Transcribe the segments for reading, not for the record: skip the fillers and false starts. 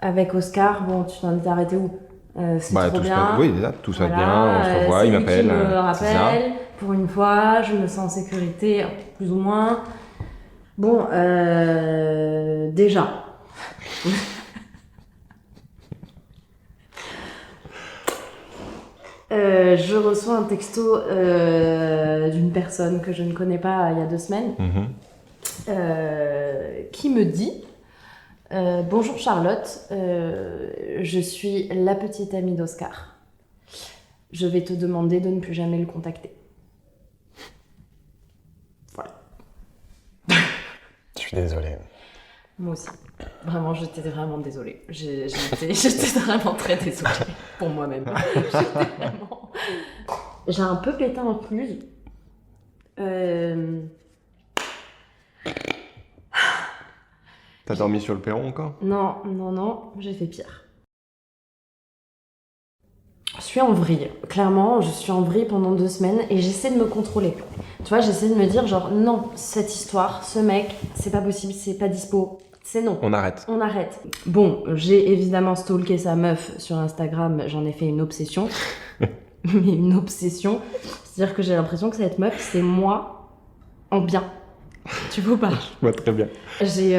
Avec Oscar, bon, tu t'en étais arrêté où? C'est Bah, trop tout se bien. passe, oui, déjà, tout se passe Voilà, bien, on se revoit, c'est il lui m'appelle, qui me c'est ça. rappelle. Pour une fois, je me sens en sécurité, plus ou moins. Bon, déjà. Je reçois un texto d'une personne que je ne connais pas il y a 2 semaines qui me dit Bonjour Charlotte, je suis la petite amie d'Oscar. Je vais te demander de ne plus jamais le contacter. Voilà. Je suis désolé. Moi aussi. Vraiment, j'étais vraiment désolée. J'étais vraiment très désolée pour moi-même. J'ai un peu pété un plus. T'as dormi sur le perron encore? Non, j'ai fait pire. Je suis en vrille. Clairement, je suis en vrille pendant 2 semaines et j'essaie de me contrôler. Tu vois, j'essaie de me dire genre non, cette histoire, ce mec, c'est pas possible, c'est pas dispo. C'est non. On arrête. On arrête. Bon, j'ai évidemment stalké sa meuf sur Instagram, j'en ai fait une obsession. Mais une obsession. C'est-à-dire que j'ai l'impression que cette meuf, c'est moi en bien. Tu vois ou pas? Je vois très bien. J'ai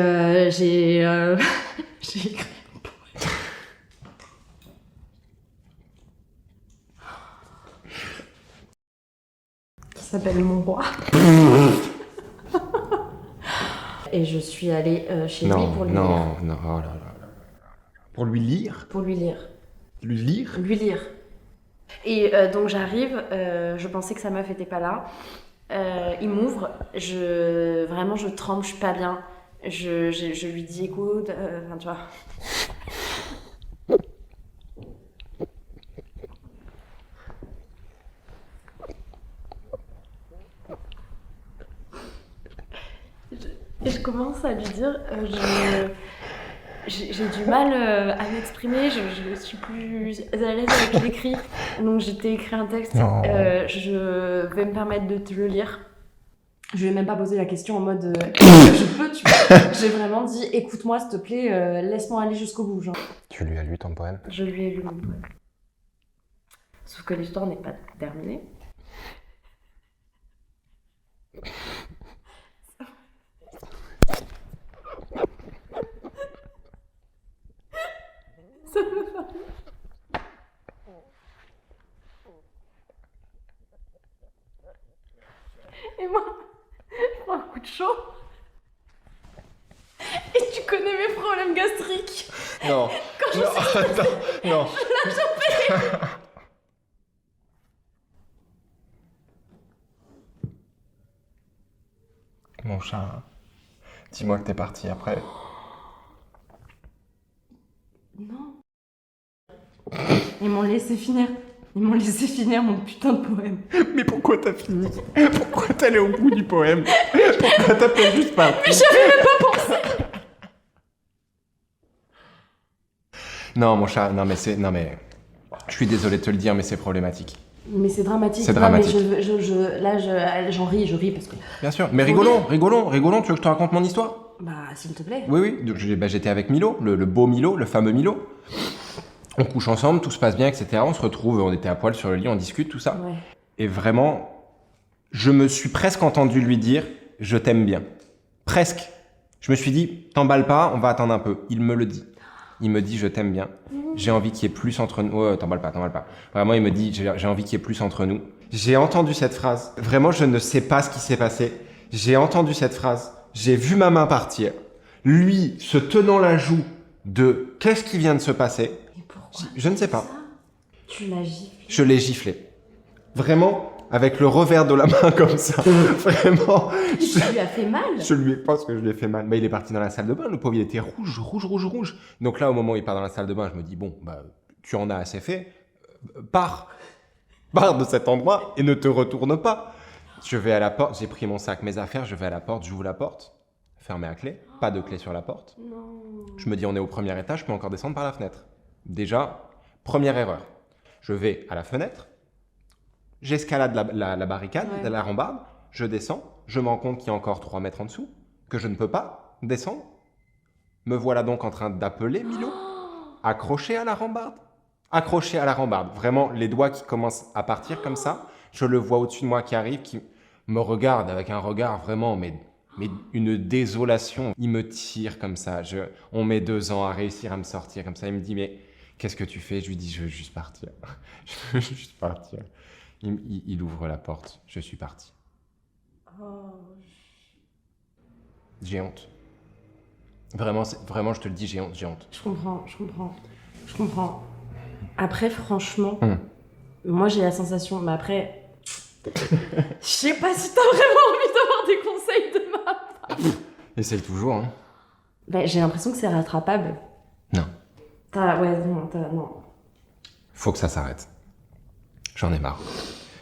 écrit. Qui s'appelle Mon Roi. Et je suis allée chez lui pour lui lire. Non, oh là là. Pour lui lire? Pour lui lire. Lui lire? Lui lire. Et donc j'arrive, je pensais que sa meuf était pas là. Il m'ouvre, vraiment je tremble, je suis pas bien. Je lui dis écoute, enfin tu vois. Et je commence à lui dire, j'ai du mal à m'exprimer, je suis plus à l'aise avec l'écrit. Donc j'ai écrit un texte, Non. je vais me permettre de te le lire. Je lui ai même pas posé la question en mode je peux, tu vois. J'ai vraiment dit écoute-moi s'il te plaît, laisse-moi aller jusqu'au bout. Genre. Tu lui as lu ton poème? Je lui ai lu mon poème. Sauf que l'histoire n'est pas terminée. Ça me fait. Et moi, je prends un coup de chaud. Et tu connais mes problèmes gastriques. Non. Quand Non. Mon chat, dis-moi que t'es parti après. Non. Ils m'ont laissé finir. Ils m'ont laissé finir mon putain de poème. Mais pourquoi t'as fini? Pourquoi t'es allé au bout du poème? Pourquoi t'as fait juste pas? Mais j'avais même pas pensé. Non, mon chat, non mais je suis désolé de te le dire, mais c'est problématique. Mais c'est dramatique. C'est Non, dramatique. mais j'en ris, je ris parce que. Bien sûr, mais rigolons. Tu veux que je te raconte mon histoire? Bah, s'il te plaît. Oui. Donc, j'étais avec Milo, le beau Milo, le fameux Milo. On couche ensemble, tout se passe bien, etc. On se retrouve, on était à poil sur le lit, on discute, tout ça. Ouais. Et vraiment, je me suis presque entendu lui dire « Je t'aime bien ». Presque. Je me suis dit « T'emballe pas, on va attendre un peu ». Il me le dit. Il me dit « Je t'aime bien ». J'ai envie qu'il y ait plus entre nous. Ouais, t'emballe pas. Vraiment, il me dit « J'ai envie qu'il y ait plus entre nous ». J'ai entendu cette phrase. Vraiment, je ne sais pas ce qui s'est passé. J'ai entendu cette phrase. J'ai vu ma main partir. Lui se tenant la joue de « Qu'est-ce qui vient de se passer ?» Mais pourquoi? Je ne sais pas. Ça tu l'as giflé. Je l'ai giflé. Vraiment, avec le revers de la main comme ça. Vraiment. Tu lui as fait mal. Je lui pense que je lui ai fait mal. Mais il est parti dans la salle de bain. Le pauvre, il était rouge. Donc là, au moment où il part dans la salle de bain, je me dis, bon, bah, tu en as assez fait. Pars de cet endroit et ne te retourne pas. Je vais à la porte. J'ai pris mon sac, mes affaires. Je vais à la porte. J'ouvre la porte. Fermée à clé. Pas de clé sur la porte. Non. Je me dis, on est au premier étage. Je peux encore descendre par la fenêtre. Déjà, première erreur. Je vais à la fenêtre. J'escalade la barricade, Ouais. la rambarde, je descends, je me rends compte qu'il y a encore 3 mètres en dessous, que je ne peux pas descendre. Me voilà donc en train d'appeler Milo. accroché à la rambarde. Accroché à la rambarde. Vraiment, les doigts qui commencent à partir comme ça. Je le vois au-dessus de moi qui arrive, qui me regarde avec un regard vraiment, mais une désolation. Il me tire comme ça. On met 2 ans à réussir à me sortir comme ça. Il me dit, mais qu'est-ce que tu fais? Je lui dis, je veux juste partir. Je veux juste partir. Il ouvre la porte. Je suis parti. J'ai honte. Vraiment, vraiment, je te le dis, j'ai honte, j'ai honte. Je comprends. Après, franchement, moi j'ai la sensation, mais après, je sais pas si t'as vraiment envie d'avoir des conseils de ma part. Essaye toujours, hein. Ben, j'ai l'impression que c'est rattrapable. Non. Non. Faut que ça s'arrête. J'en ai marre.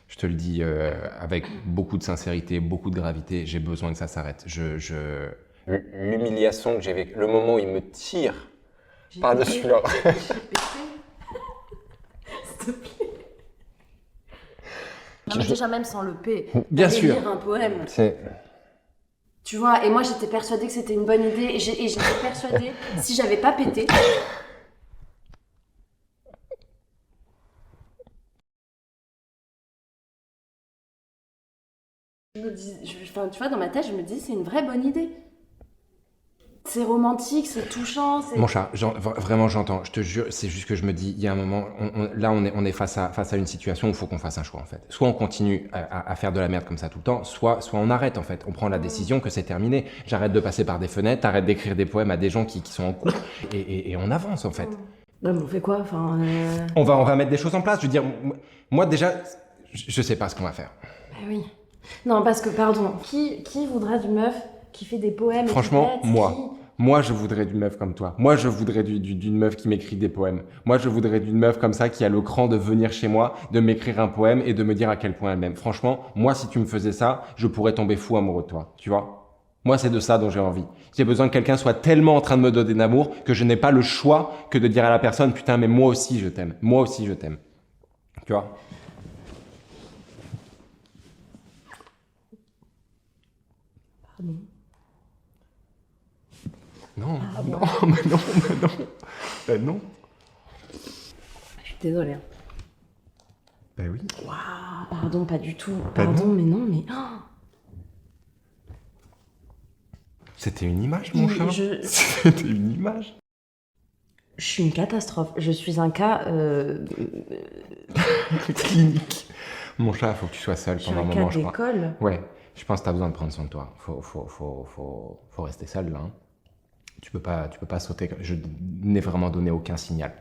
Je te le dis avec beaucoup de sincérité, beaucoup de gravité, j'ai besoin que ça s'arrête. L'humiliation que j'ai vécue, le moment où il me tire par-dessus là. S'il te plaît. Non, mais déjà, même sans le P, Bien sûr. lire un poème. Tu vois, et moi j'étais persuadée que c'était une bonne idée, et j'étais persuadée, si j'avais pas pété. Tu vois, dans ma tête, je me dis, c'est une vraie bonne idée. C'est romantique, c'est touchant. Mon chat, vraiment j'entends, je te jure, c'est juste que je me dis, il y a un moment, on est face à une situation où il faut qu'on fasse un choix en fait. Soit on continue à faire de la merde comme ça tout le temps, soit on arrête en fait. On prend la décision que c'est terminé. J'arrête de passer par des fenêtres, t'arrêtes d'écrire des poèmes à des gens qui sont en couple et on avance en fait. Non, mais on fait quoi enfin, on va mettre des choses en place. Je veux dire, moi déjà, je sais pas ce qu'on va faire. Bah oui. Non, parce que, pardon, qui voudra d'une meuf qui fait des poèmes? Franchement, moi, je voudrais d'une meuf comme toi. Moi, je voudrais d'une meuf qui m'écrit des poèmes. Moi, je voudrais d'une meuf comme ça qui a le cran de venir chez moi, de m'écrire un poème et de me dire à quel point elle m'aime. Franchement, moi, si tu me faisais ça, je pourrais tomber fou amoureux de toi. Tu vois? Moi, c'est de ça dont j'ai envie. J'ai besoin que quelqu'un soit tellement en train de me donner d'amour que je n'ai pas le choix que de dire à la personne, putain, mais moi aussi, je t'aime. Moi aussi, je t'aime. Tu vois? Pardon. Non, bon. non. Je suis désolée. Ben oui. Waouh, pardon, pas du tout. Ben Pardon, non. mais non, mais... Oh, C'était une image, mon chat. je- C'était une image. Je suis une catastrophe. Je suis un cas... Clinique. Mon chat, faut que tu sois seul Je suis pendant un un cas moment, je crois. d'école. Ouais, je pense que t'as besoin de prendre soin de toi. Faut rester seul, là. Hein. Tu peux pas sauter. Je n'ai vraiment donné aucun signal.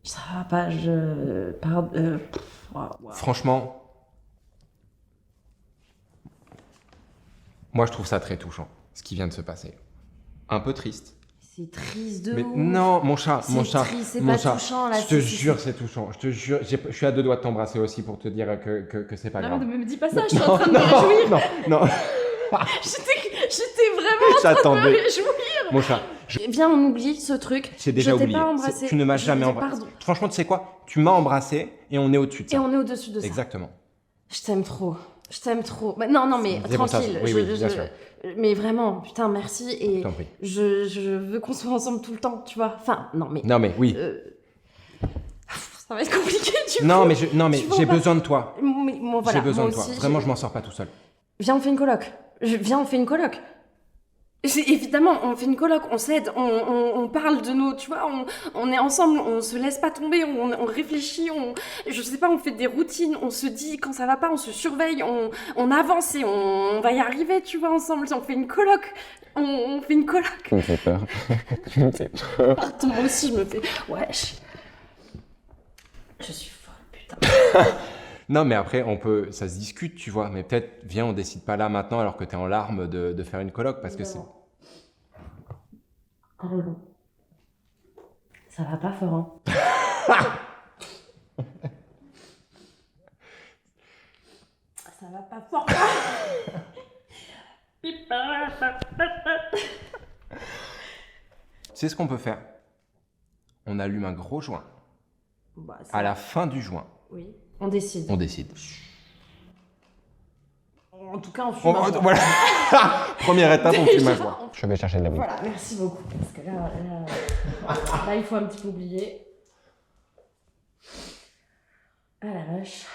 Ça va pas, Waouh. Franchement, moi, je trouve ça très touchant, ce qui vient de se passer. Un peu triste. C'est triste de Mais ouf. non, mon chat, Triste, c'est mon pas chat. touchant, là. Je te jure, c'est touchant. Je te jure, je suis à 2 doigts de t'embrasser aussi pour te dire que c'est pas Non, grave. mais ne me dis pas ça, je suis en train de me réjouir. Non. J'étais vraiment en train de me J'attendais. réjouir. Mon chat, Viens, on oublie ce truc. j'ai déjà je t'ai oublié. pas embrassé. Tu ne m'as Je jamais te dis embrassé. pardon. Franchement, tu sais quoi? Tu m'as embrassé et on est au-dessus de ça. Et on est au-dessus de ça. Exactement. Je t'aime trop. Bah, non, mais C'est pour ça, tranquille. oui, bien sûr. Mais vraiment, putain, merci. Et T'en prie. je veux qu'on soit ensemble tout le temps, tu vois. Enfin, non, mais... Non, mais oui. Ça va être compliqué, tu Non, vois. mais Tu vois, j'ai on va- besoin de toi. Mais, bon, voilà, J'ai besoin moi de toi. aussi, Vraiment, je m'en sors pas tout seul. Viens, on fait une coloc. Viens, on fait une coloc. Évidemment, on fait une coloc, on s'aide, on parle de nos... Tu vois, on est ensemble, on se laisse pas tomber, on réfléchit, je sais pas, on fait des routines, on se dit quand ça va pas, on se surveille, on avance et on va y arriver, tu vois, ensemble. On fait une coloc. On fait une coloc. Tu me fais peur. Tu me fais peur. Pardon, moi aussi, je me fais... Wesh. Je suis folle, putain. Non, mais après, ça se discute, tu vois. Mais peut-être, viens, on décide pas là maintenant alors que t'es en larmes de faire une coloc parce que c'est. T'as raison. Ça va pas, Florent. Ça va pas fort. Tu sais ce qu'on peut faire? On allume un gros joint. Bah, À la fin du joint, Oui. On décide. on décide. En tout cas, on fume un joint. Voilà. Première étape, on fume un Déjà, joint. Je vais chercher de la bouille. Voilà, merci beaucoup. Parce que là, il faut un petit peu oublier. Ah la vache.